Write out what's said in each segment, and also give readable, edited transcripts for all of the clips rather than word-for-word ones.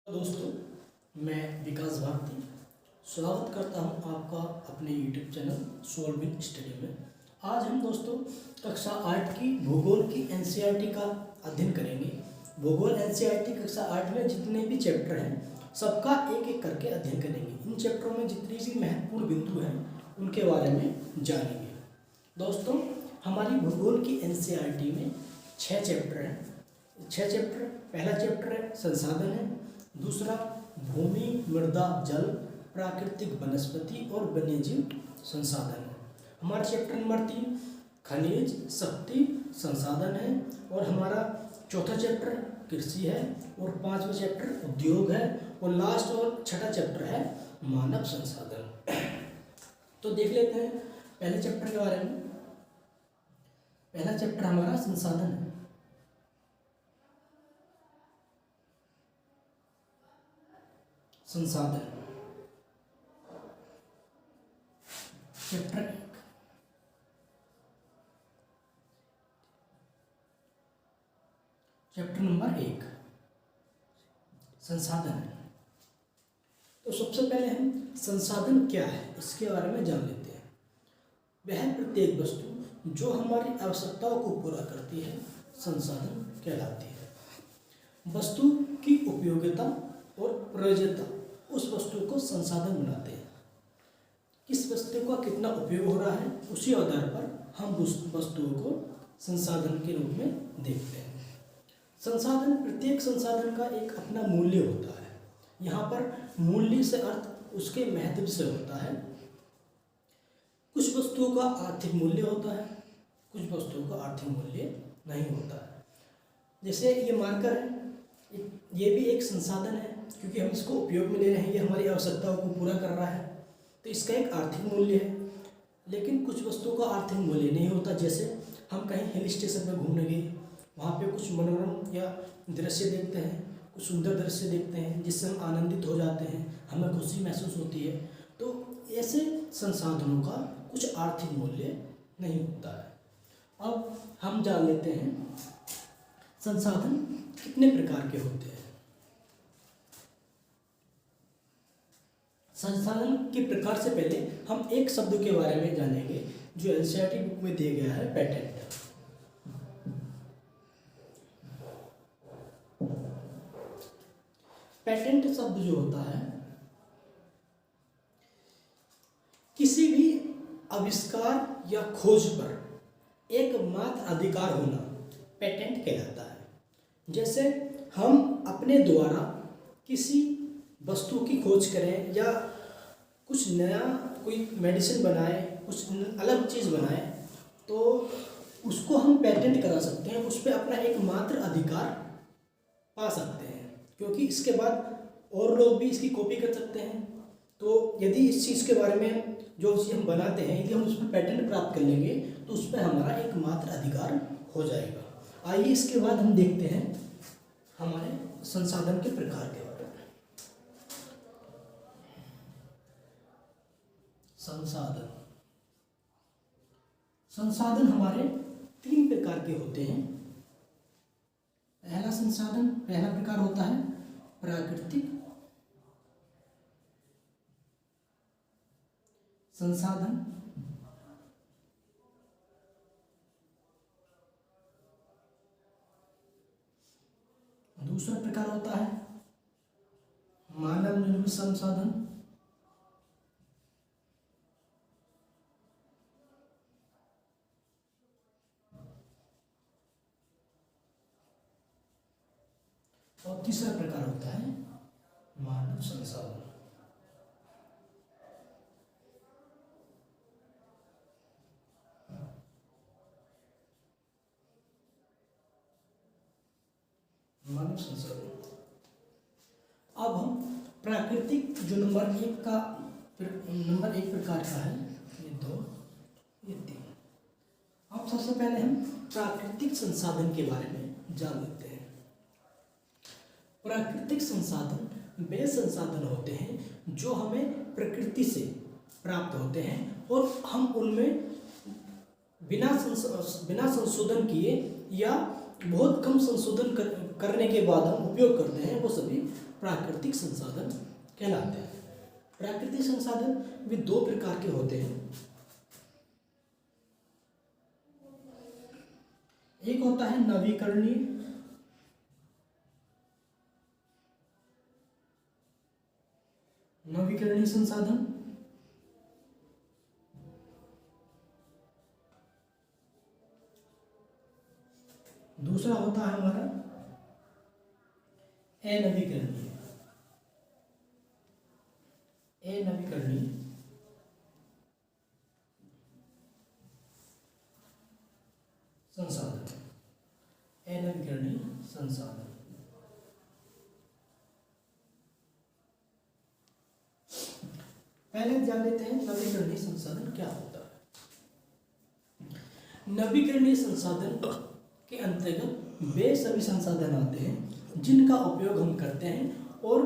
दोस्तों, मैं विकास भारती स्वागत करता हूं आपका अपने YouTube चैनल सॉल्विंग स्टडी में। आज हम दोस्तों कक्षा 8 की भूगोल की NCERT का अध्ययन करेंगे। भूगोल NCERT कक्षा 8 में जितने भी चैप्टर हैं सबका एक एक करके अध्ययन करेंगे। इन चैप्टरों में जितनी भी महत्वपूर्ण बिंदु हैं उनके बारे में जानेंगे। दोस्तों, हमारी भूगोल की NCERT में 6 चैप्टर हैं। 6 चैप्टर, पहला चैप्टर है संसाधन है, दूसरा भूमि, मृदा, जल, प्राकृतिक वनस्पति और वन्यजीव संसाधन है। हमारा चैप्टर नंबर 3 खनिज, शक्ति, संसाधन है और हमारा चौथा चैप्टर कृषि है और 5वां चैप्टर उद्योग है और लास्ट और छठा चैप्टर है मानव संसाधन। तो देख लेते हैं पहले चैप्टर के बारे में। पहला चैप्टर हमारा संसाधन है। संसाधन चैप्टर 1। चैप्टर नंबर 1 संसाधन। तो सबसे पहले हम संसाधन क्या है इसके बारे में जान लेते हैं। वह प्रत्येक वस्तु जो हमारी आवश्यकताओं को पूरा करती है संसाधन कहलाती है। वस्तु की उपयोगिता और प्रयोज्यता उस वस्तु को संसाधन बनाते हैं। किस वस्तु का कितना उपयोग हो रहा है उसी आधार पर हम उस वस्तुओं को संसाधन के रूप में देखते हैं। संसाधन, प्रत्येक संसाधन का एक अपना मूल्य होता है। यहाँ पर मूल्य से अर्थ उसके महत्व से होता है। कुछ वस्तुओं का आर्थिक मूल्य होता है, कुछ वस्तुओं का आर्थिक मूल्य नहीं होता है। जैसे ये मार्कर है, ये भी एक संसाधन है क्योंकि हम इसको उपयोग में ले रहे हैं, ये हमारी आवश्यकताओं को पूरा कर रहा है, तो इसका एक आर्थिक मूल्य है। लेकिन कुछ वस्तुओं का आर्थिक मूल्य नहीं होता। जैसे हम कहीं हिल स्टेशन पर घूमने गए, वहाँ पे कुछ मनोरम या दृश्य देखते हैं, कुछ सुंदर दृश्य देखते हैं जिससे हम आनंदित हो जाते हैं, हमें खुशी महसूस होती है। तो ऐसे संसाधनों का कुछ आर्थिक मूल्य नहीं होता है। अब हम जान लेते हैं संसाधन कितने प्रकार के होते हैं। संसाधन के प्रकार से पहले हम एक शब्द के बारे में जानेंगे जो NCERT बुक में दिया गया है, पेटेंट। पेटेंट शब्द जो होता है, किसी भी आविष्कार या खोज पर एकमात्र अधिकार होना पेटेंट कहलाता है। जैसे हम अपने द्वारा किसी वस्तु की खोज करें या कुछ नया कोई मेडिसिन बनाए, कुछ अलग चीज़ बनाए, तो उसको हम पेटेंट करा सकते हैं, उस पर अपना एकमात्र अधिकार पा सकते हैं क्योंकि इसके बाद और लोग भी इसकी कॉपी कर सकते हैं। तो यदि इस चीज़ के बारे में जो चीज़ हम बनाते हैं यदि हम उस पर पेटेंट प्राप्त कर लेंगे तो उस पर हमारा एकमात्र अधिकार हो जाएगा। आइए इसके बाद हम देखते हैं हमारे संसाधन के प्रकार के बारे में। संसाधन, संसाधन हमारे 3 प्रकार के होते हैं। पहला प्रकार होता है प्राकृतिक संसाधन, दूसरा प्रकार होता है मानव निर्मित संसाधन, और तीसरा प्रकार होता है मानव संसाधन। मानव संसाधन। अब हम प्राकृतिक जो नंबर 1 प्रकार का है, ये 2, ये 3। अब सबसे पहले हम प्राकृतिक संसाधन के बारे में जान लेते हैं। प्राकृतिक संसाधन वे संसाधन होते हैं जो हमें प्रकृति से प्राप्त होते हैं और हम उनमें बिना संशोधन किए या बहुत कम संशोधन करने के बाद हम उपयोग करते हैं, वो सभी प्राकृतिक संसाधन कहलाते हैं। प्राकृतिक संसाधन भी दो प्रकार के होते हैं। एक होता है नवीकरणीय, नवीकरणीय संसाधन, दूसरा होता है हमारा अनवीकरणीय, अनवीकरणीय संसाधन, अनवीकरणीय संसाधन। पहले जान लेते हैं नवीकरणीय संसाधन क्या होता है। नवीकरणीय संसाधन के अंतर्गत वे सभी संसाधन आते हैं जिनका उपयोग हम करते हैं और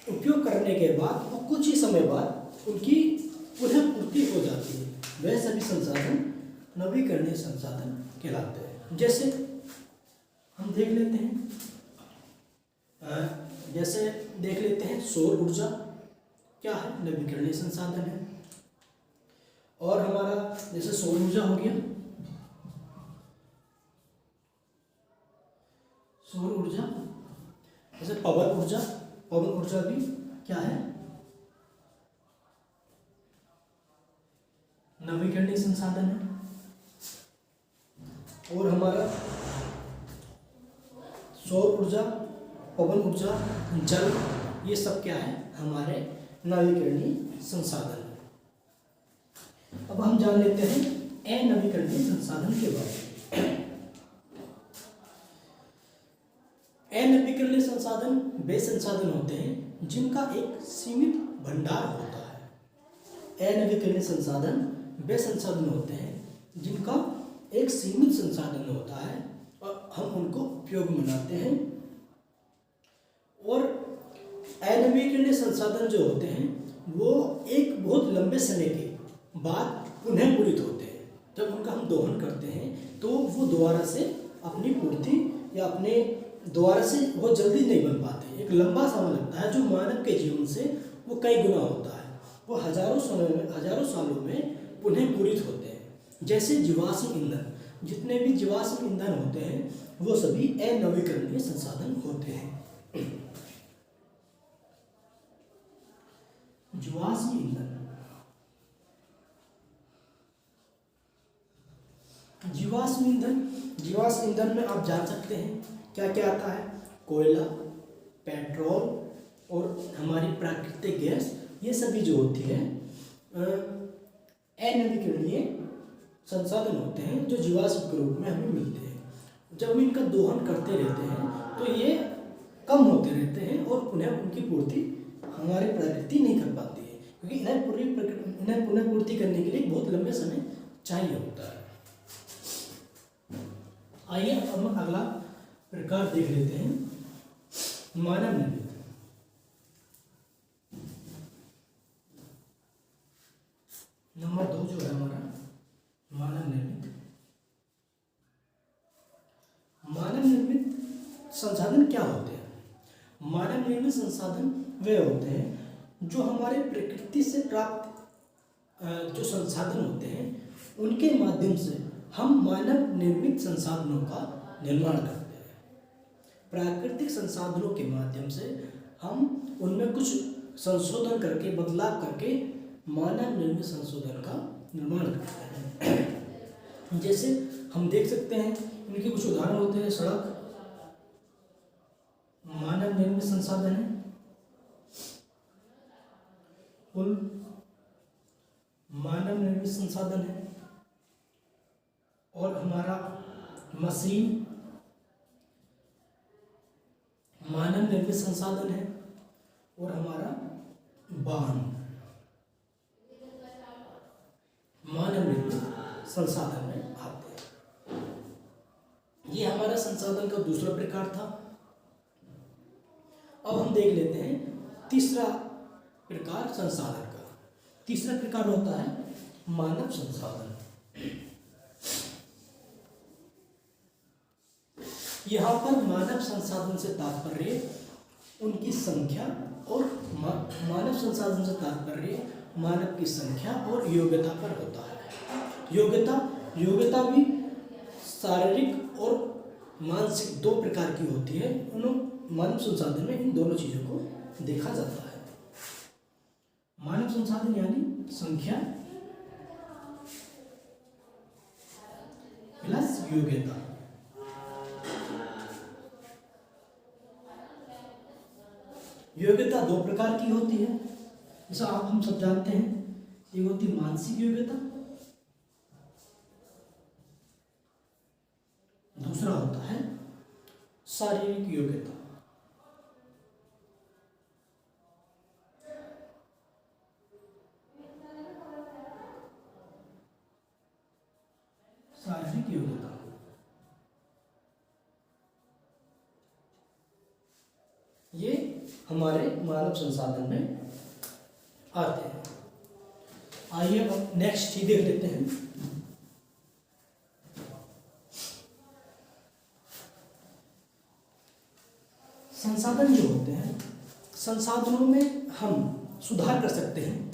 उपयोग करने के बाद वो कुछ ही समय बाद उनकी पुनः पूर्ति हो जाती है। वह सभी संसाधन नवीकरणीय संसाधन कहलाते हैं। जैसे हम देख लेते हैं सौर ऊर्जा क्या है, नवीकरणीय संसाधन है। और हमारा जैसे सौर ऊर्जा हो गया, सौर ऊर्जा, जैसे पवन ऊर्जा, पवन ऊर्जा भी क्या है, नवीकरणीय संसाधन है। और हमारा सौर ऊर्जा, पवन ऊर्जा, जल, ये सब क्या है, हमारे नवीकरणीय संसाधन है। अब हम जान लेते हैं अनवीकरणीय संसाधन के बारे में। अनवीकरणीय संसाधन वे संसाधन होते हैं जिनका एक सीमित भंडार होता है। अनवीकरणीय संसाधन वे संसाधन होते हैं जिनका एक सीमित संसाधन होता है और हम उनको उपयोग में लाते हैं। और अनवीकरणीय संसाधन जो होते हैं वो एक बहुत लंबे समय के बाद पुनः पूरित होते हैं। जब उनका हम दोहन करते हैं तो वो दोबारा से अपनी पूर्ति या अपने दोबारा से बहुत जल्दी नहीं बन पाते, एक लंबा समय लगता है जो मानव के जीवन से वो कई गुना होता है। वो हजारों सालों में पुनः पूरित होते हैं। जैसे जीवाश्म ईंधन, जितने भी जीवाश्म ईंधन होते हैं वो सभी अनवीकरणीय संसाधन होते हैं। जीवाश्म ईंधन, जीवाश्म ईंधन में आप जान सकते हैं क्या क्या आता है, कोयला, पेट्रोल और हमारी प्राकृतिक गैस, ये सभी जो होती है अनवीकरणीय संसाधन होते हैं जो जीवाश्म के रूप में हमें मिलते हैं। जब हम इनका दोहन करते रहते हैं तो ये कम होते रहते हैं और पुनः उनकी पूर्ति हमारी प्रकृति नहीं कर पाती है, क्योंकि इन्हें पुनः पूर्ति करने के लिए बहुत लंबे समय चाहिए होता है। आइए अब हम अगला प्रकार देख लेते हैं, मानव निर्मित। नंबर 2 जो है हमारा मानव निर्मित। मानव निर्मित संसाधन क्या होते हैं? मानव निर्मित संसाधन वे होते हैं जो हमारे प्रकृति से प्राप्त जो संसाधन होते हैं उनके माध्यम से हम मानव निर्मित संसाधनों का निर्माण करते हैं। प्राकृतिक संसाधनों के माध्यम से हम उनमें कुछ संशोधन करके, बदलाव करके मानव निर्मित संशोधन का निर्माण करते हैं। जैसे हम देख सकते हैं इनके कुछ उदाहरण होते हैं। सड़क मानव निर्मित संसाधन है, पुल मानव निर्मित संसाधन है, और हमारा मशीन मानव निर्मित संसाधन है, और हमारा वाहन मानव निर्मित संसाधन में आते हैं। ये हमारा संसाधन का दूसरा प्रकार था। अब हम देख लेते हैं तीसरा प्रकार संसाधन का। तीसरा प्रकार होता है मानव संसाधन। यहाँ पर मानव संसाधन से तात्पर्य उनकी संख्या और मानव संसाधन से तात्पर्य मानव की संख्या और योग्यता पर होता है। योग्यता भी शारीरिक और मानसिक दो प्रकार की होती है। मानव संसाधन में इन दोनों चीज़ों को देखा जाता है। मानव संसाधन यानी संख्या प्लस योग्यता। योग्यता दो प्रकार की होती है, जैसा आप हम सब जानते हैं। एक होती है मानसिक योग्यता, दूसरा होता है शारीरिक योग्यता। शारीरिक योग्यता ये हमारे मानव संसाधन में आते हैं। आइए अब नेक्स्ट चीज देख लेते हैं। संसाधन जो होते हैं, संसाधनों में हम सुधार कर सकते हैं।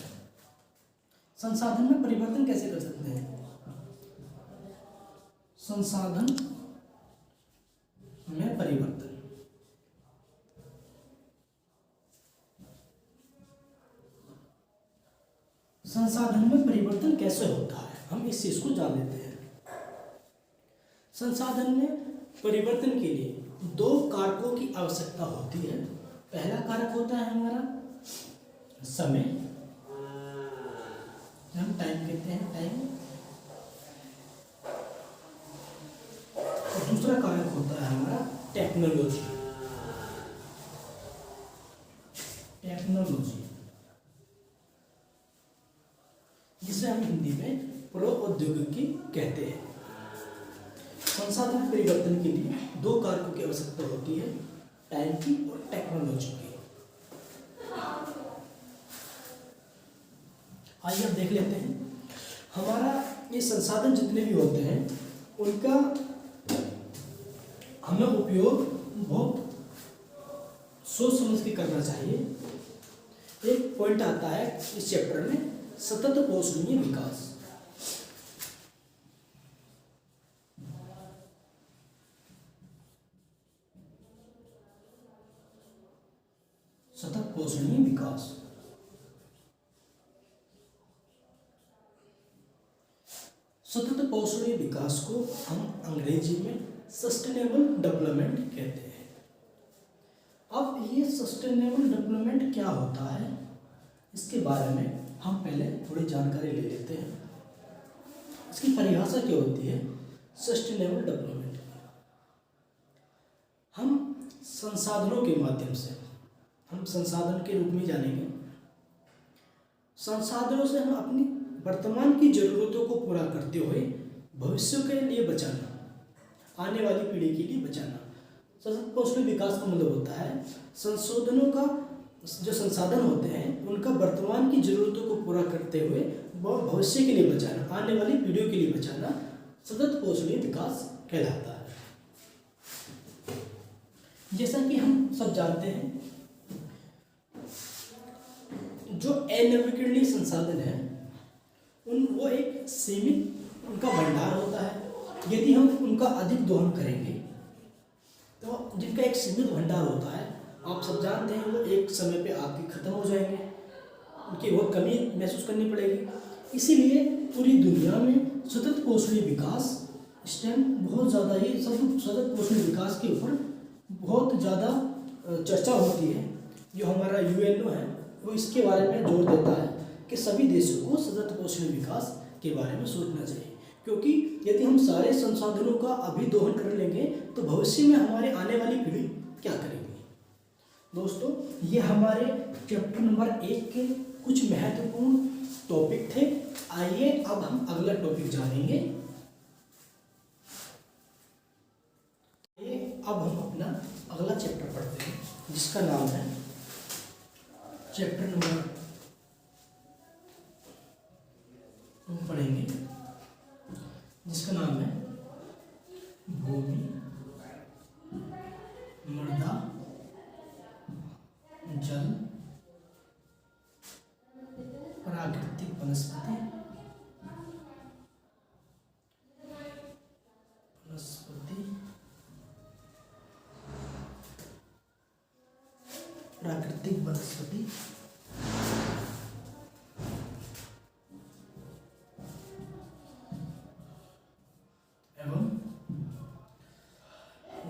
संसाधन में परिवर्तन कैसे कर सकते हैं? संसाधन में परिवर्तन, संसाधन में परिवर्तन कैसे होता है, हम इस चीज को जान लेते हैं। संसाधन में परिवर्तन के लिए दो कारकों की आवश्यकता होती है। पहला कारक होता है हमारा समय, हम टाइम कहते हैं, टाइम। और दूसरा कारक होता है हमारा टेक्नोलॉजी। जिसे हम हिंदी में प्रौद्योगिकी कहते हैं। संसाधन परिवर्तन के लिए दो कारकों की आवश्यकता होती है, टाइम की और टेक्नोलॉजी की। आइए अब देख लेते हैं। हमारा ये संसाधन जितने भी होते हैं उनका हमें उपयोग बहुत सोच समझ के करना चाहिए। एक पॉइंट आता है इस चैप्टर में, सतत पोषणीय विकास। सतत पोषणीय विकास। सतत पोषणीय विकास को हम अंग्रेजी में सस्टेनेबल डेवलपमेंट कहते हैं। अब ये सस्टेनेबल डेवलपमेंट क्या होता है, इसके बारे में हम पहले थोड़ी जानकारी ले लेते हैं। इसकी परिभाषा क्या होती है सस्टेनेबल डेवलपमेंट? हम संसाधनों के माध्यम से, हम संसाधन के रूप में जानेंगे, संसाधनों से हम अपनी वर्तमान की जरूरतों को पूरा करते हुए भविष्य के लिए बचाना, आने वाली पीढ़ी के लिए बचाना। सतत पोषणीय विकास का मतलब होता है संशोधनों का जो संसाधन होते हैं उनका वर्तमान की जरूरतों को पूरा करते हुए भविष्य के लिए बचाना, आने वाली पीढ़ियों के लिए बचाना सतत पोषणीय विकास कहलाता है। जैसा कि हम सब जानते हैं, जो अनवीकरणीय संसाधन है वो एक सीमित उनका भंडार होता है। यदि हम उनका अधिक दोहन करेंगे तो जिनका एक सीमित भंडार होता है, आप सब जानते हैं, वो एक समय पे आपके खत्म हो जाएंगे, उनकी बहुत कमी महसूस करनी पड़ेगी। इसीलिए पूरी दुनिया में सतत पोषणीय विकास इस टाइम बहुत ज़्यादा ही सतत पोषणीय विकास के ऊपर बहुत ज़्यादा चर्चा होती है। जो हमारा यूएनओ है वो इसके बारे में जोर देता है कि सभी देशों को सतत पोषणीय विकास के बारे में सोचना चाहिए, क्योंकि यदि हम सारे संसाधनों का अभी दोहन कर लेंगे तो भविष्य में हमारे आने वाली पीढ़ी क्या करेगी। दोस्तों, ये हमारे चैप्टर नंबर 1 के कुछ महत्वपूर्ण टॉपिक थे। आइए अब हम अगला टॉपिक जानेंगे। अब हम अपना अगला चैप्टर पढ़ते हैं, जिसका नाम है चैप्टर नंबर हम पढ़ेंगे जिसका नाम है भूमि, मृदा जल, प्राकृतिक वनस्पति, प्राकृतिक वनस्पति एवं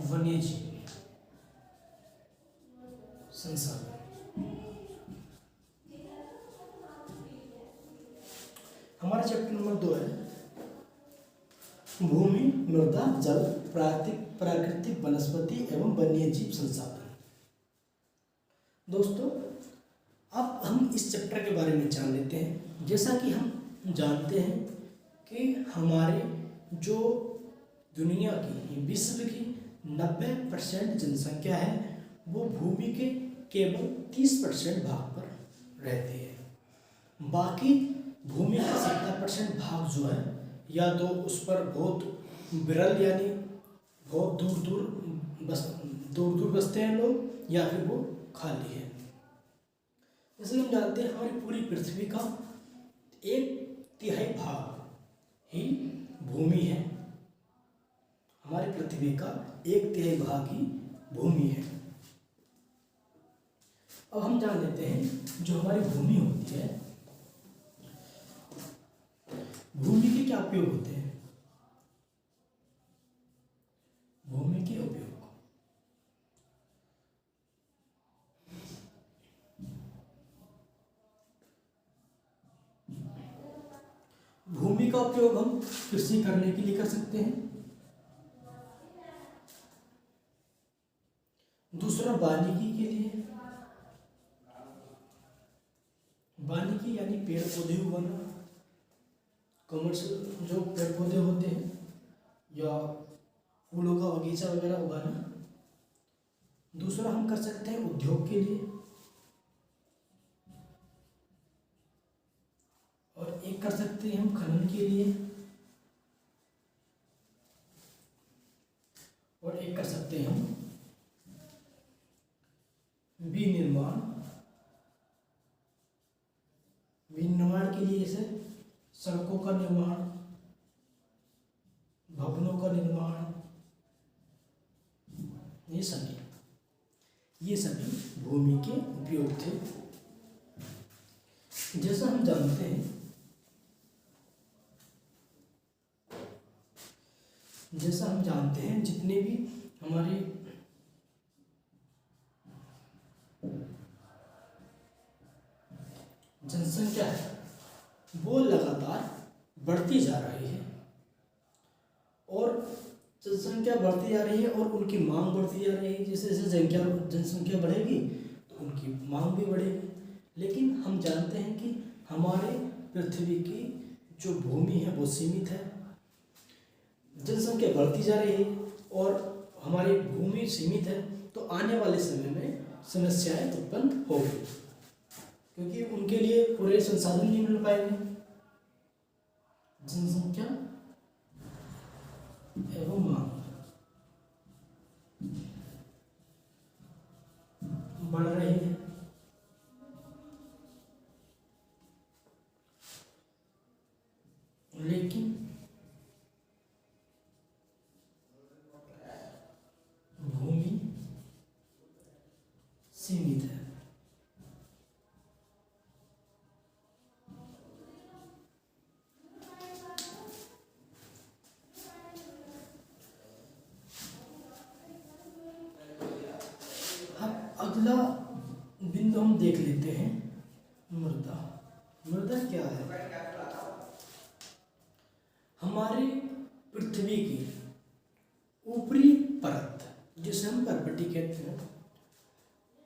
वन्यजीव संसाधन। हमारा चैप्टर नंबर 2 है भूमि, मृदा, जल, प्राकृतिक वनस्पति एवं वन्यजीव संसाधन। दोस्तों, अब हम इस चैप्टर के बारे में जान लेते हैं। जैसा कि हम जानते हैं कि हमारे जो दुनिया की, विश्व की 90% जनसंख्या है वो भूमि के केवल 30% भाग पर रहती है। बाकी भूमि का 70% भाग जो है या तो उस पर बहुत विरल यानी बहुत दूर दूर बसते हैं लोग, या फिर वो खाली है। जैसे हम जानते हैं हमारी पूरी पृथ्वी का 1/3 भाग ही भूमि है। हमारी पृथ्वी का 1/3 भाग ही भूमि है। अब हम जान लेते हैं जो हमारी भूमि होती है, भूमि के क्या उपयोग होते हैं। भूमि के उपयोग, भूमि का उपयोग हम कृषि करने के लिए कर सकते हैं। दूसरा वानिकी के लिए, वानिकी यानी पेड़ पौधे उगाना, कमर्शियल जो पेड़ पौधे होते हैं या फूलों का बगीचा वगैरह उगाना। दूसरा हम कर सकते हैं उद्योग के लिए, और एक कर सकते हैं हम खनन के लिए, और एक कर सकते हैं हम विनिर्माण के लिए, जैसे सड़कों का निर्माण, भवनों का निर्माण, ये सभी भूमि के उपयोग थे। जैसा हम जानते हैं जितने भी हमारे जनसंख्या है वो लगातार बढ़ती जा रही है, और जनसंख्या बढ़ती जा रही है और उनकी मांग बढ़ती जा रही है। जैसे जैसे जनसंख्या बढ़ेगी तो उनकी मांग भी बढ़ेगी। लेकिन हम जानते हैं कि हमारे पृथ्वी की जो भूमि है वो सीमित है, जनसंख्या बढ़ती जा रही है और हमारी भूमि सीमित है, तो आने वाले समय में समस्याएं उत्पन्न होगी, क्योंकि उनके लिए पूरे संसाधन नहीं मिल पाएंगे। जनसंख्या एवं मांग बढ़ रही है, लेकिन भूमि सीमित है। अगला बिंदु हम देख लेते हैं मृदा। मृदा क्या है? हमारी पृथ्वी की ऊपरी परत, जिसे हम पर्पटी कहते हैं,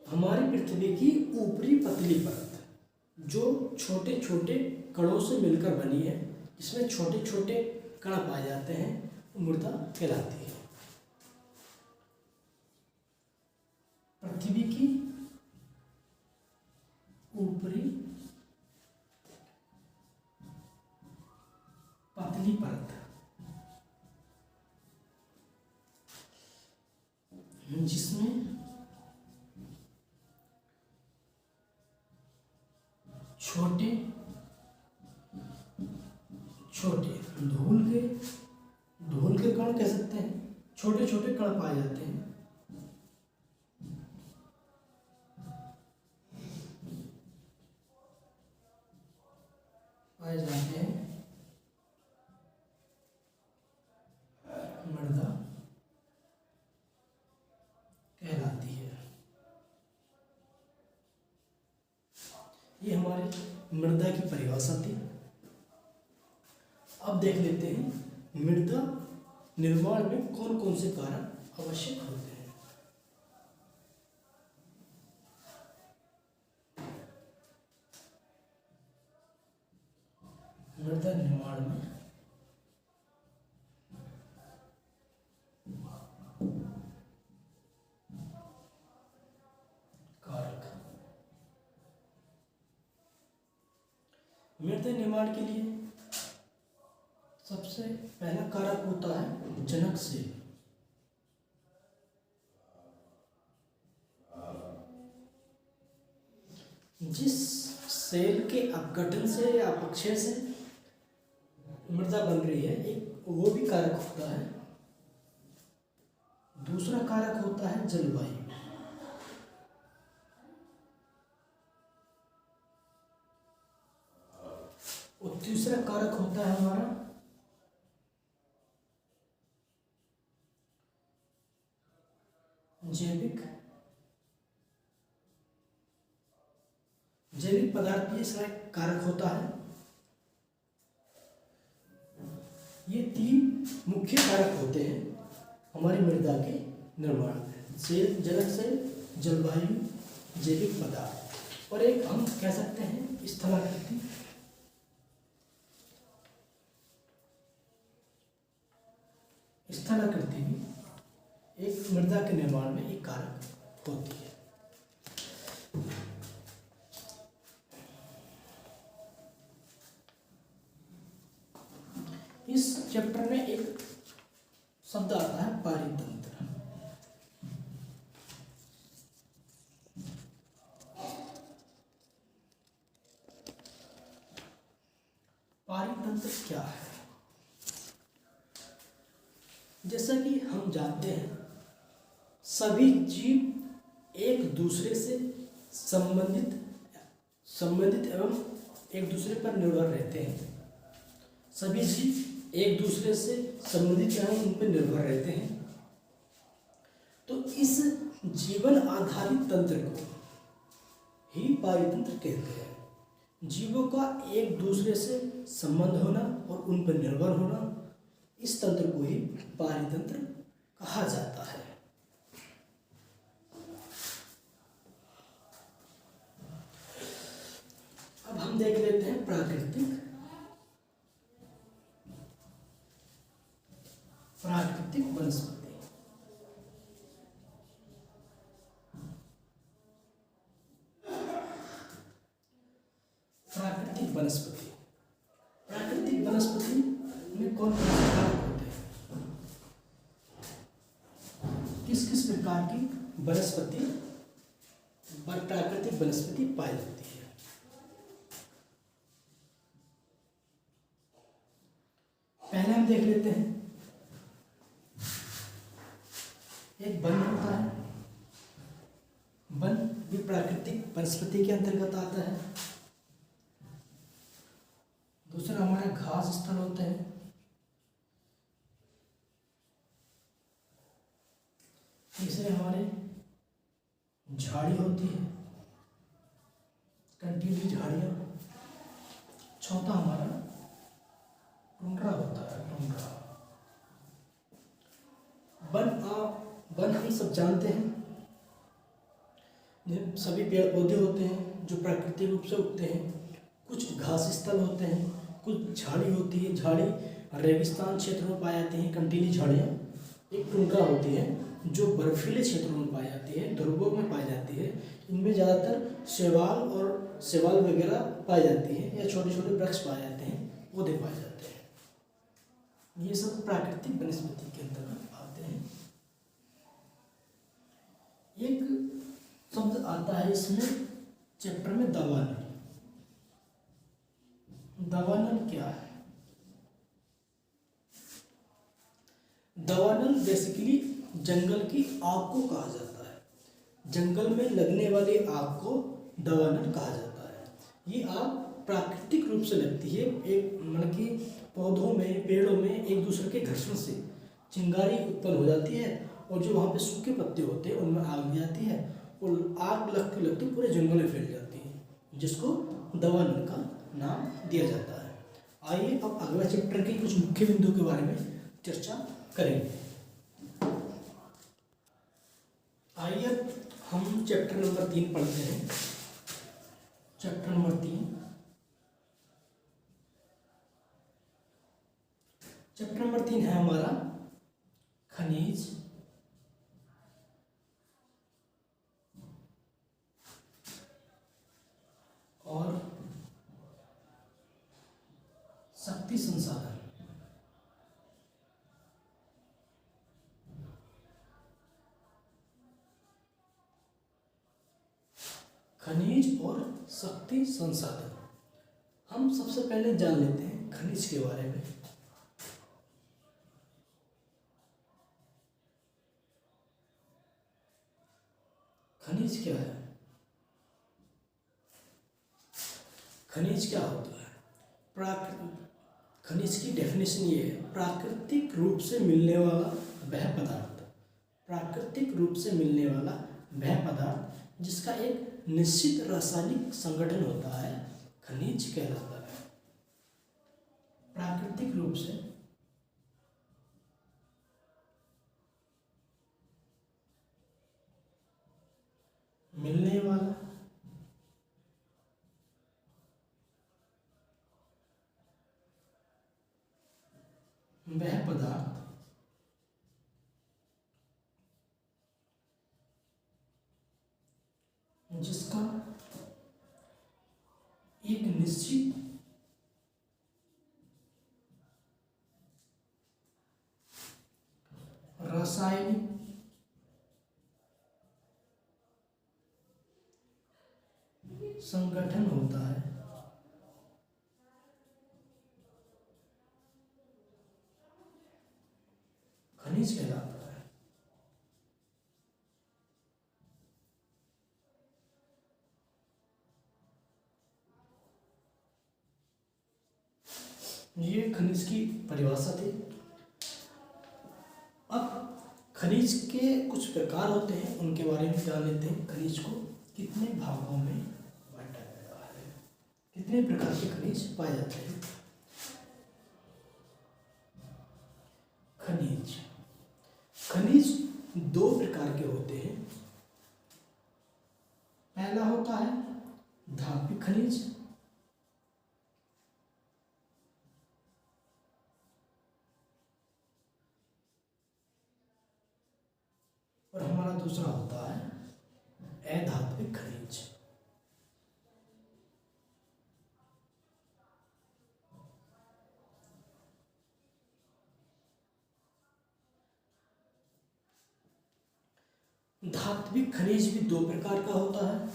हमारी पृथ्वी की ऊपरी पतली परत जो छोटे छोटे कणों से मिलकर बनी है, जिसमें छोटे छोटे कण पाए जाते हैं, मृदा कहलाती है। पृथ्वी की ऊपरी पतली परत जिसमें छोटे छोटे धूल के कण कह सकते हैं, छोटे छोटे कण पाए जाते हैं। मृदा कहलाती है। ये हमारी मृदा की परिभाषा थी। अब देख लेते हैं मृदा निर्माण में कौन कौन से कारक आवश्यक होते हैं। मृदा निर्माण में कारक, मृदा निर्माण के लिए सबसे पहला कारक होता है जनक सेल। जिस सेल के अपघटन से या अपक्षय से मृदा बन रही है, एक वो भी कारक होता है। दूसरा कारक होता है जलवायु। और तीसरा कारक होता है हमारा जैविक पदार्थ भी इसका एक कारक होता है। ये तीन मुख्य कारक होते हैं हमारी मृदा के निर्माण में, सेल, जनक सेल, जलवायु, जैविक पदार्थ, और एक हम कह सकते हैं स्थलाकृति। स्थलाकृति भी एक मृदा के निर्माण में एक कारक होती है। इस चैप्टर में एक शब्द आता है पारितंत्र। पारितंत्र क्या है? जैसा कि हम जानते हैं सभी जीव एक दूसरे से संबंधित एवं एक दूसरे पर निर्भर रहते हैं। सभी जीव एक दूसरे से संबंधित एवं उन पर निर्भर रहते हैं। तो इस जीवन आधारित तंत्र को ही पारितंत्र कहते हैं। जीवों का एक दूसरे से संबंध होना और उन पर निर्भर होना, इस तंत्र को ही पारितंत्र कहा जाता है। अब हम देख लेते हैं प्राकृतिक वनस्पति। प्राकृतिक वनस्पति में कौन कौन से कारक होते हैं? किस किस प्रकार की वनस्पति प्राकृतिक वनस्पति पाई जाती है? पहले हम देख लेते हैं एक वन होता है। वन भी प्राकृतिक वनस्पति के अंतर्गत आता है। दूसरा हमारा घास स्थल होते हैं। तीसरे हमारे झाड़ी होती है, कंटीली झाड़ियाँ। चौथा हमारा टुंड्रा होता है, टुंड्रा। वन हम सब जानते हैं, सभी पेड़ पौधे होते हैं जो प्राकृतिक रूप से उगते हैं। कुछ घास स्थल होते हैं, कुछ झाड़ी होती है। झाड़ी रेगिस्तान क्षेत्र में पाई जाती हैं, कंटीली झाड़ियाँ। एक टुंड्रा होती है जो बर्फीले क्षेत्रों में पाई जाती है, ध्रुवों में पाई जाती है। इनमें ज़्यादातर शैवाल वगैरह पाई जाती है, या छोटे छोटे वृक्ष पाए जाते हैं, पौधे पाए जाते हैं। ये सब प्राकृतिक वनस्पति के अंतर्गत आते हैं। एक शब्द आता है इसमें चैप्टर में दवा नली। दावानल क्या है? दावानल बेसिकली जंगल की आग को कहा जाता है। जंगल में लगने वाली आग को दावानल कहा जाता है। ये आग प्राकृतिक रूप से लगती है, एक मतलब कि पौधों में, पेड़ों में एक दूसरे के घर्षण से चिंगारी उत्पन्न हो जाती है, और जो वहाँ पे सूखे पत्ते होते हैं उनमें आग लग जाती है, और आग लगते लगते पूरे जंगल में फैल जाती है, जिसको दावानल का नाम दिया जाता है। आइए अब अगला चैप्टर के कुछ मुख्य बिंदु के बारे में चर्चा करेंगे। आइए अब हम चैप्टर नंबर 3 पढ़ते हैं। चैप्टर नंबर 3, चैप्टर नंबर 3 है हमारा खनिज और शक्ति संसाधन। खनिज और शक्ति संसाधन। हम सबसे पहले जान लेते हैं खनिज के बारे में। खनिज क्या है? खनिज क्या होता है? खनिज की डेफिनेशन ये है, प्राकृतिक रूप से मिलने वाला वह पदार्थ, प्राकृतिक रूप से मिलने वाला वह पदार्थ जिसका एक निश्चित रासायनिक संगठन होता है, खनिज कहलाता है। प्राकृतिक रूप से मिलने वाला वह पदार्थ जिसका एक निश्चित रासायनिक संगठन होता है, खनिज कहलाता है। ये खनिज की परिभाषा थी। अब खनिज के कुछ प्रकार होते हैं, उनके बारे में जान लेते हैं। खनिज को कितने भागों में बांटा गया है, कितने प्रकार के खनिज पाए जाते हैं। खनिज खनिज दो प्रकार के होते हैं। पहला होता है धात्विक खनिज, और हमारा दूसरा होता है अधात्विक खनिज। धात्विक खनिज भी दो प्रकार का होता है।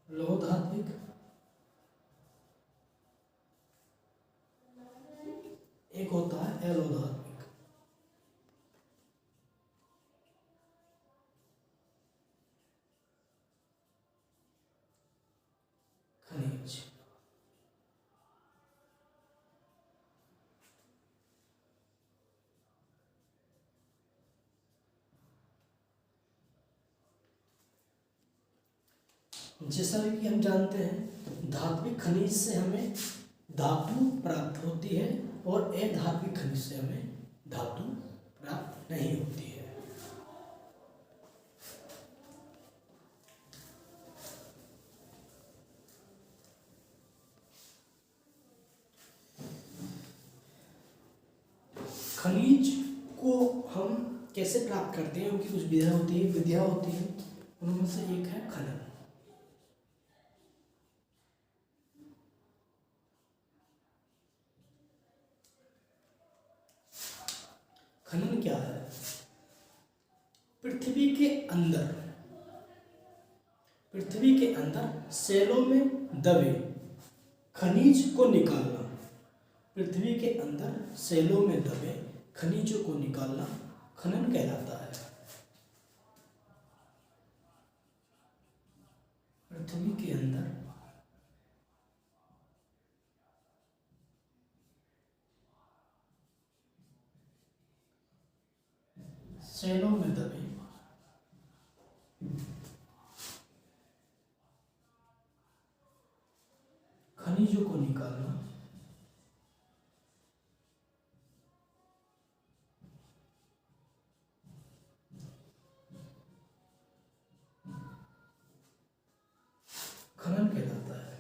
लौह धात्विक, एक होता है अलोह धात्विक। खनिज जैसा कि हम जानते हैं, धात्विक खनिज से हमें धातु प्राप्त होती है, और अधात्विक खनिज से हमें धातु प्राप्त नहीं होती है। खनिज को हम कैसे प्राप्त करते हैं, उनकी कुछ विधियां होती है। उनमें से एक है खनन। खनन क्या है? पृथ्वी के अंदर पृथ्वी के अंदर सेलों में दबे खनिज को निकालना। पृथ्वी के अंदर सेलों में दबे खनिजों को निकालना खनन कहलाता है। पृथ्वी के अंदर सेलों में दबे खनिजों को निकालना खनन कहलाता है।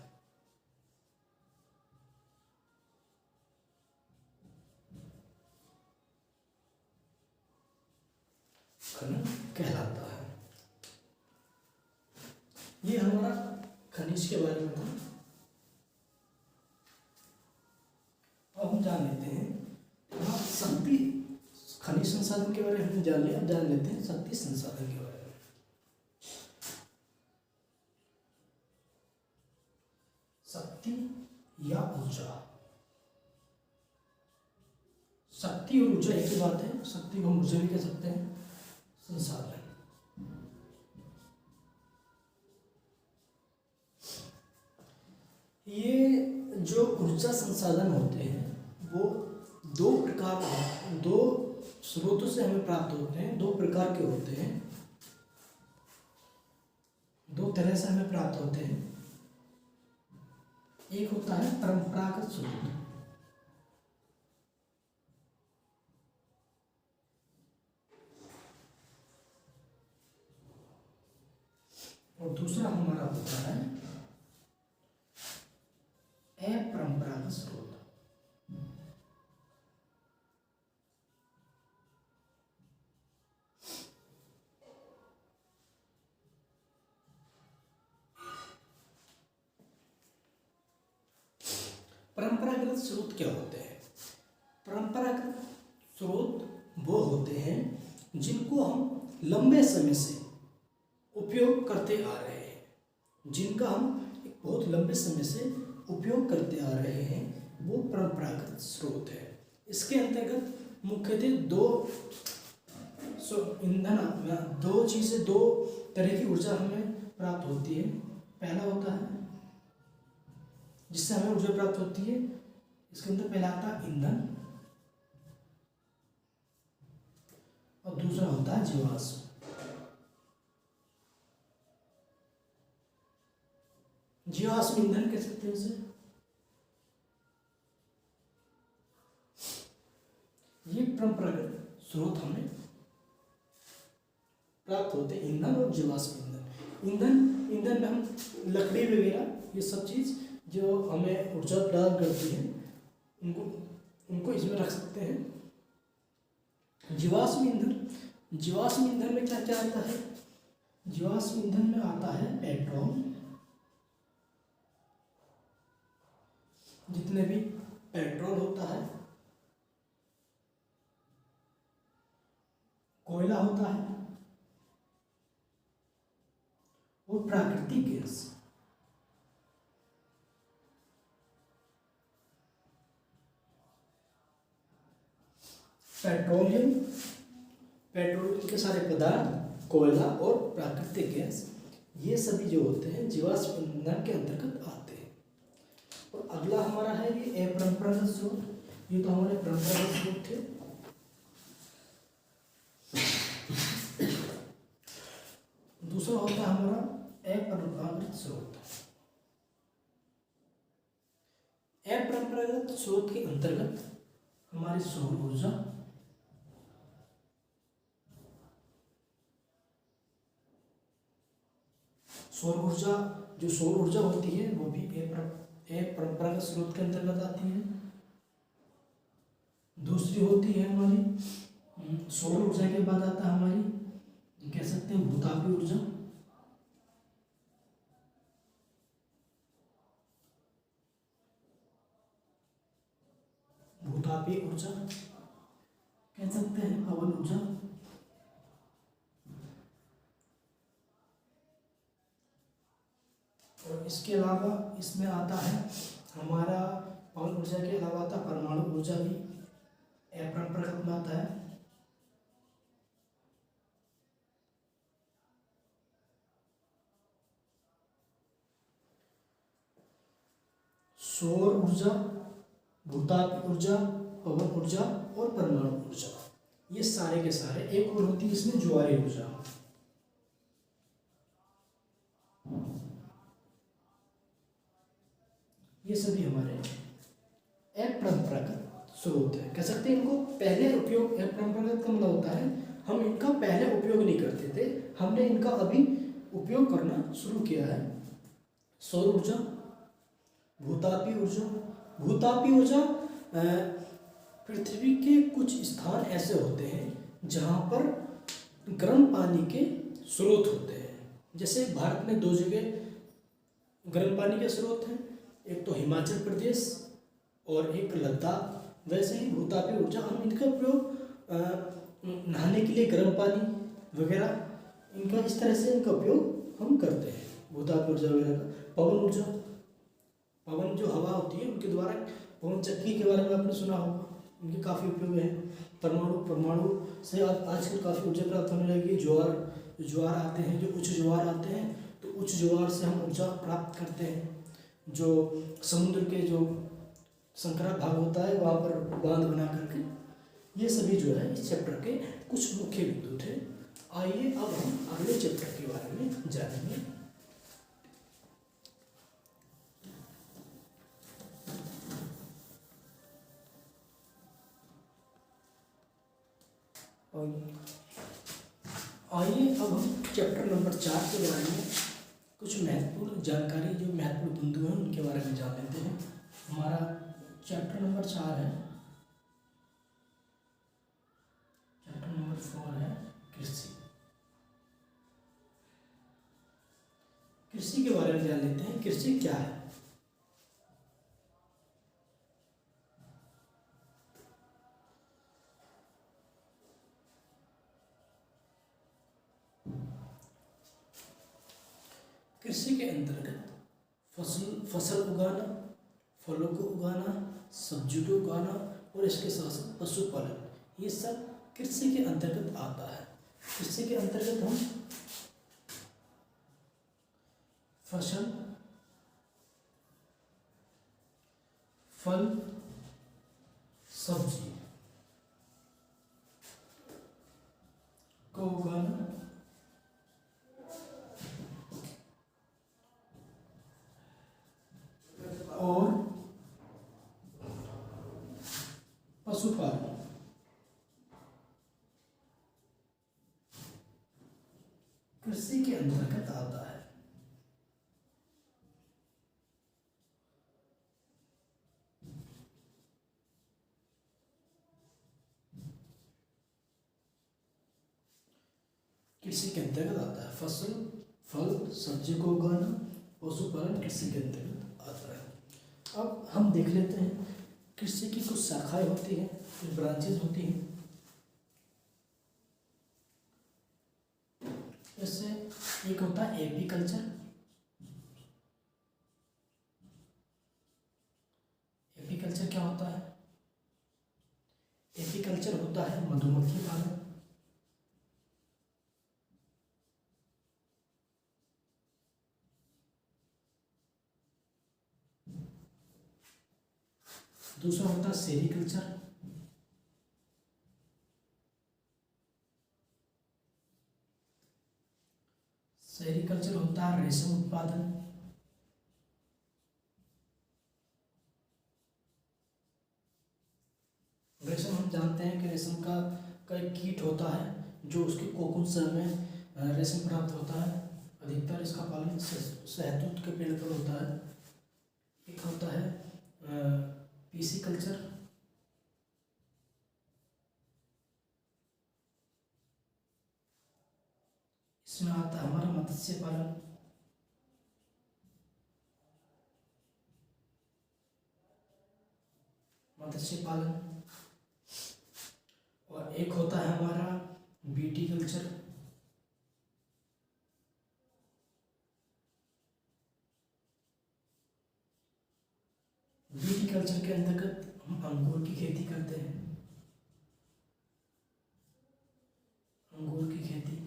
खनन कहलाता है। ये हमारा खनिज के बारे में था। अब हम जान लेते हैं हाँ शक्ति, खनिज संसाधन के बारे में हमने जान लिया। अब जान लेते हैं शक्ति संसाधन के बारे में। शक्ति या ऊर्जा, शक्ति और ऊर्जा एक ही बात है। शक्ति को हम ऊर्जा भी कह सकते हैं, संसाधन। ये जो ऊर्जा संसाधन होते हैं वो दो प्रकार, दो स्रोतों से हमें प्राप्त होते हैं। दो प्रकार के होते हैं, दो तरह से हमें प्राप्त होते हैं। एक होता है परंपरागत स्रोत, और दूसरा हमारा होता है अपरंपरागत स्रोत। परंपरागत स्रोत क्या होते हैं? परंपरागत स्रोत वो होते हैं जिनको हम लंबे समय से उपयोग करते आ रहे हैं, जिनका हम एक बहुत लंबे समय से उपयोग करते आ रहे हैं, वो परंपरागत स्रोत है। इसके अंतर्गत मुख्यतः दो चीज़ें, दो तरह की ऊर्जा हमें प्राप्त होती है। पहला होता है जिससे हमें ऊर्जा प्राप्त होती है, इसके अंदर पहला आता है ईंधन, और दूसरा होता है जीवाश्म। जीवाश्म ईंधन कह सकते हैं इसे। ये परंपरागत स्रोत हमें प्राप्त होते हैं, ईंधन और जीवाश्म ईंधन। ईंधन में हम लकड़ी वगैरह ये सब चीज़ जो हमें ऊर्जा प्रदान करती है उनको इसमें रख सकते हैं। जीवाश्म ईंधन में क्या क्या आता है? जीवाश्म ईंधन में आता है पेट्रोल, जितने भी पेट्रोल होता है, कोयला होता है, और प्राकृतिक गैस। पेट्रोलियम के सारे पदार्थ, कोयला और प्राकृतिक गैस, ये सभी जो होते हैं जीवाश्म ईंधन के अंतर्गत आते हैं। और अगला हमारा है ये अपरंपरागत स्रोत। ये तो हमारे परंपरागत स्रोत थे। दूसरा होता है हमारा अपरंपरागत स्रोत। अपरंपरागत स्रोत के अंतर्गत हमारी सौर ऊर्जा, जो सौर ऊर्जा होती है वो भी परंपरागत स्रोत के अंतर्गत आती है। दूसरी होती है हमारी सौर ऊर्जा के बाद आता है हमारी, कह सकते हैं भूतापी ऊर्जा। भूतापी ऊर्जा कह सकते हैं, पवन ऊर्जा। इसके अलावा इसमें आता है हमारा पवन ऊर्जा के अलावा आता परमाणु ऊर्जा भी अपरंपरागत में आता है। सौर ऊर्जा, भूतात्विक ऊर्जा, पवन ऊर्जा और परमाणु ऊर्जा, ये सारे के सारे। एक और होती है इसमें ज्वारीय ऊर्जा। ये सभी हमारे अपरंपरागत स्रोत है, कह सकते हैं इनको पहले उपयोग। अपरंपरागत का मतलब होता है हम इनका पहले उपयोग नहीं करते थे, हमने इनका अभी उपयोग करना शुरू किया है। सौर ऊर्जा, भूतापीय ऊर्जा। भूतापीय ऊर्जा पृथ्वी के कुछ स्थान ऐसे होते हैं जहाँ पर गर्म पानी के स्रोत होते हैं। जैसे भारत में 2 जगह गर्म पानी के स्रोत हैं, एक तो हिमाचल प्रदेश और एक लद्दाख। वैसे ही भूतापीय ऊर्जा हम इनका उपयोग नहाने के लिए गर्म पानी वगैरह, इनका इस तरह से इनका उपयोग हम करते हैं, भूतापीय ऊर्जा वगैरह का। पवन ऊर्जा, पवन जो हवा होती है उनके द्वारा, पवन चक्की के बारे में आपने सुना होगा, इनके काफ़ी उपयोग हैं। परमाणु से आजकल काफ़ी ऊर्जा प्राप्त होने लगी। ज्वार आते हैं, जो उच्च ज्वार आते हैं, तो उच्च ज्वार से हम ऊर्जा प्राप्त करते हैं। जो समुद्र के जो संकरा भाग होता है वहाँ पर बांध बना करके, ये सभी जो है इस चैप्टर के कुछ मुख्य बिंदु थे। आइए अब हम अगले चैप्टर के बारे में जानेंगे। आइए अब हम चैप्टर नंबर 4 के बारे में कुछ महत्वपूर्ण जानकारी, जो महत्वपूर्ण बिंदु हैं उनके बारे में जान लेते हैं। हमारा चैप्टर नंबर 4 है, चैप्टर नंबर 4 है कृषि। कृषि के बारे में जान लेते हैं। कृषि क्या है? कृषि के अंतर्गत फसल उगाना, फलों को उगाना, सब्जियों को उगाना और इसके साथ साथ पशुपालन, ये सब कृषि के अंतर्गत आता है। कृषि के अंतर्गत हम फसल, फल, सब्जी को उगाना और पशुपालन, कृषि के अंतर्गत आता है। कृषि के अंतर्गत आता है। फसल, फल, सब्जी को उगाना, पशुपालन कृषि के अंतर्गत आता है। अब हम देख लेते हैं कृषि की कुछ शाखाएं होती हैं, कुछ ब्रांचेज होती हैं। जैसे एक होता है एपीकल्चर। एपीकल्चर क्या होता है? एपीकल्चर होता है मधुमक्खी पालन। दूसरा होता है सेरीकल्चर। सेरीकल्चर होता है रेशम उत्पादन। रेशम हम जानते हैं कि रेशम का एक कीट होता है जो उसके कोकून से हमें रेशम प्राप्त होता है। अधिकतर इसका पालन शहतूत के पेड़ पर होता है। एक होता है पीसीकल्चर। इसमें आता है हमारा मत्स्य पालन। मत्स्य पालन। और एक होता है हमारा बीटीकल्चर। हॉर्टिकल्चर के अंतर्गत हम अंगूर की खेती करते हैं, अंगूर की खेती।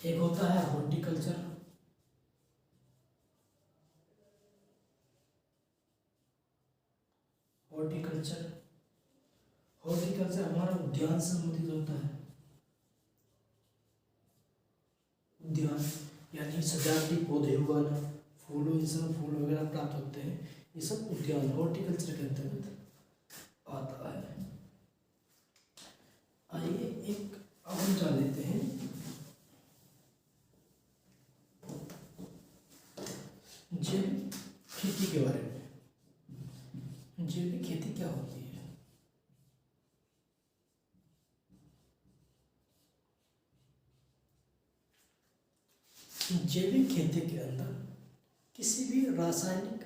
एक होता है हॉर्टिकल्चर, हॉर्टिकल्चर हॉर्टिकल्चर हमारा उद्यान से संबंधित होता है। उद्यान यानी सजावटी पौधे उगाना, फूलों, इसमें फूल वगैरह प्राप्त होते हैं, ये सब उद्यान हॉर्टिकल्चर के अंतर्गत आता है। आइए एक अब हम जान लेते हैं जैविक खेती के बारे में। जैविक खेती क्या होती है? जैविक खेती के अंदर किसी भी रासायनिक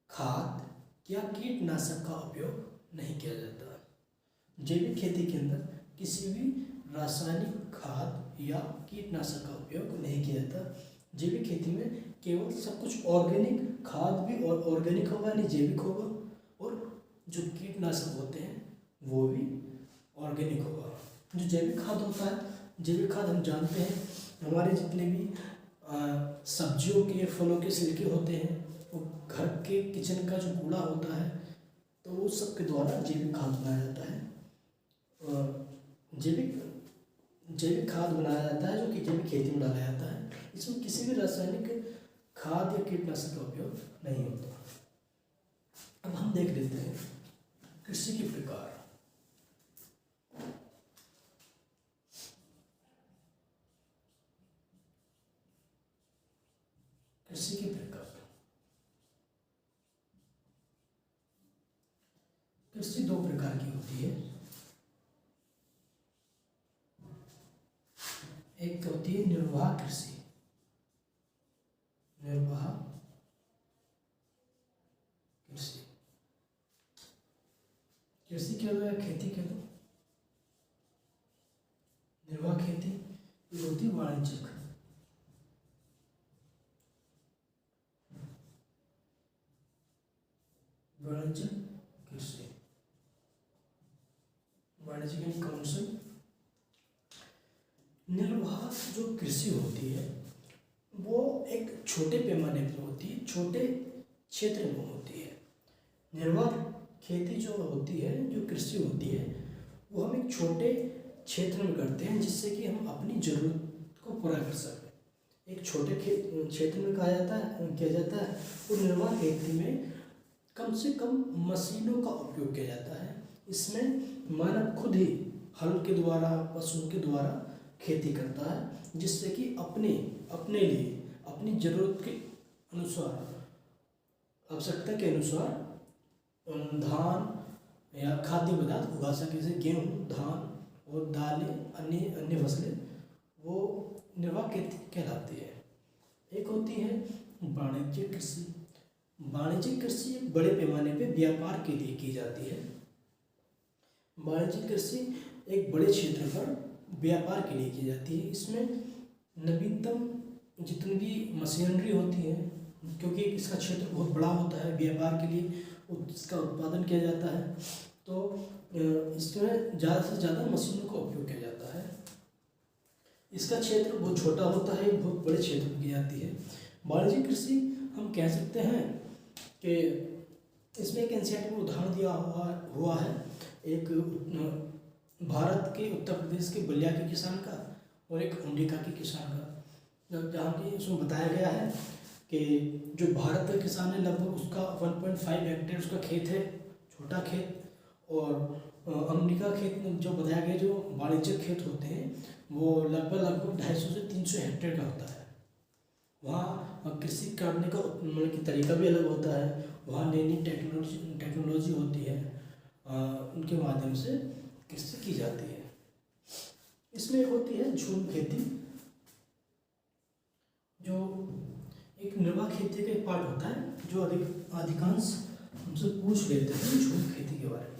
खाद या कीटनाशक का उपयोग नहीं किया जाता। जैविक खेती के अंदर किसी भी रासायनिक खाद या कीटनाशक का उपयोग नहीं किया जाता। जैविक खेती में केवल सब कुछ ऑर्गेनिक, खाद भी और ऑर्गेनिक होगा, नहीं जैविक होगा, और जो कीटनाशक होते हैं वो भी ऑर्गेनिक होगा। जो जैविक खाद होता है, जैविक खाद हम जानते हैं हमारे जितने भी सब्जियों के, फलों के छिलके होते हैं, वो घर के किचन का जो कूड़ा होता है, तो वो सब के द्वारा जैविक खाद बनाया जाता है। जैविक खाद बनाया जाता है जो कि जैविक खेती में डाला जाता है। इसमें किसी भी रासायनिक खाद या कीटनाशक का उपयोग नहीं होता। अब हम देख लेते हैं कृषि के प्रकार। कृषि के प्रकार, कृषि दो प्रकार की होती है। एक होती है निर्वाह कृषि, निर्वाह कृषि। कृषि क्या होता है? खेती कह दो। निर्वाह खेती ये होती है वाणिज्यिक। वाणिज्यिक कृषि, वाणिज्यिक यानी कमर्शियल। निर्वाह जो कृषि होती है वो एक छोटे पैमाने पर होती है, छोटे क्षेत्र में होती है। निर्वाह खेती जो होती है, जो कृषि होती है, वो हम एक छोटे क्षेत्र में करते हैं जिससे कि हम अपनी ज़रूरत को पूरा कर सकें। एक छोटे क्षेत्र में किया जाता है। और निर्वाह खेती में कम से कम मशीनों का उपयोग किया जाता है। इसमें मानव खुद ही हल के द्वारा, पशुओं के द्वारा खेती करता है, जिससे कि अपने लिए, अपनी ज़रूरत के अनुसार, आवश्यकता के अनुसार धान या खाद्य पदार्थ उगा सके। जैसे गेहूँ, धान और दालें, अन्य फसलें, वो निर्वाह खेती कहलाती है। एक होती है वाणिज्यिक कृषि। वाणिज्यिक कृषि एक बड़े पैमाने पे व्यापार के लिए की जाती है। वाणिज्यिक कृषि एक बड़े क्षेत्र पर व्यापार के लिए की जाती है। इसमें नवीनतम जितनी भी मशीनरी होती है, क्योंकि इसका क्षेत्र बहुत बड़ा होता है, व्यापार के लिए इसका उत्पादन किया जाता है, तो इसमें ज़्यादा से ज़्यादा मशीनों का उपयोग किया जाता है। इसका क्षेत्र बहुत छोटा होता है, बहुत बड़े क्षेत्र में की जाती है। वाणिज्यिक कृषि हम कह सकते हैं कि इसमें एक एनसीईआरटी में उदाहरण दिया हुआ है, एक भारत के उत्तर प्रदेश के बलिया के किसान का और एक अमेरिका के किसान का, जहाँ की उसमें बताया गया है कि जो भारत का किसान है लगभग उसका 1.5 हेक्टेयर उसका खेत है, छोटा खेत, और अमेरिका खेत जो बताया गया, जो वाणिज्यिक खेत होते हैं, वो लगभग 250 से 300 हेक्टेयर का होता है। वहाँ कृषि करने का मतलब कि तरीका भी अलग होता है। वहाँ नई नई टेक्नोलॉजी होती है, उनके माध्यम से कृषि की जाती है। इसमें एक होती है झूम खेती, जो एक निर्वाह खेती का एक पार्ट होता है, जो अधिकांश हमसे पूछ लेते हैं झूम खेती के बारे में।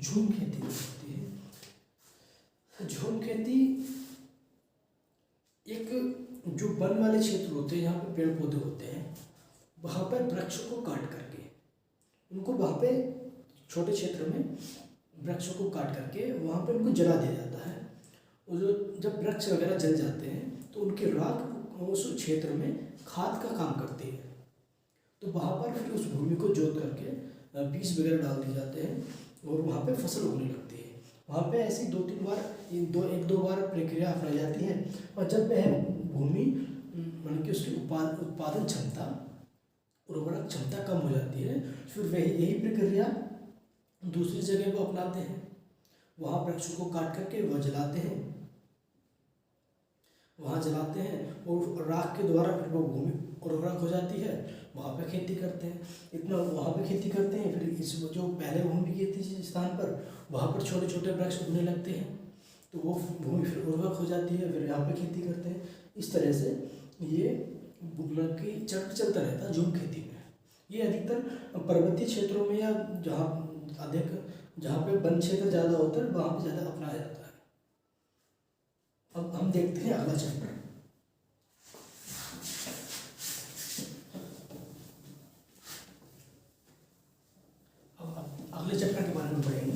झूम खेती होती है। झूम खेती एक जो वन वाले क्षेत्र होते हैं, जहाँ पे पेड़ पौधे होते हैं, वहाँ पर वृक्षों को काट करके उनको वहाँ पे छोटे क्षेत्र में वृक्षों को काट करके वहाँ पे उनको जला दिया जाता है। और जो जब वृक्ष वगैरह जल जाते हैं तो उनकी राख उस क्षेत्र में खाद का काम करती है। तो वहाँ पर फिर उस भूमि को जोत करके बीज वगैरह डाल दिए जाते हैं और वहाँ पे फसल उगने लगती है। वहाँ पे ऐसी एक दो बार प्रक्रिया अपनाई जाती है। और जब वह भूमि मान कि उसकी उत्पादन क्षमता, उर्वरक क्षमता कम हो जाती है, फिर वह यही प्रक्रिया दूसरी जगह को अपनाते हैं। वहाँ वृक्षों को काट करके वह जलाते हैं, वहाँ जलाते हैं और राख के द्वारा फिर वो भूमि उर्वरक हो जाती है, वहाँ पे खेती करते हैं। इतना वहाँ पे खेती करते हैं, फिर इस जो पहले भूमि की थी जिस स्थान पर, वहाँ पर छोटे छोटे वृक्ष उगने लगते हैं, तो वो भूमि फिर उर्वरक हो जाती है, फिर यहाँ पे खेती करते हैं। इस तरह से ये की चक्र चलता रहता है झूम खेती में। ये अधिकतर पर्वतीय क्षेत्रों में या जहाँ पे वन क्षेत्र ज़्यादा होता है वहाँ पे ज़्यादा अपनाया जाता है। अब हम देखते हैं अगला चैप्टर। अब अगले चैप्टर के बारे में पढ़ेंगे।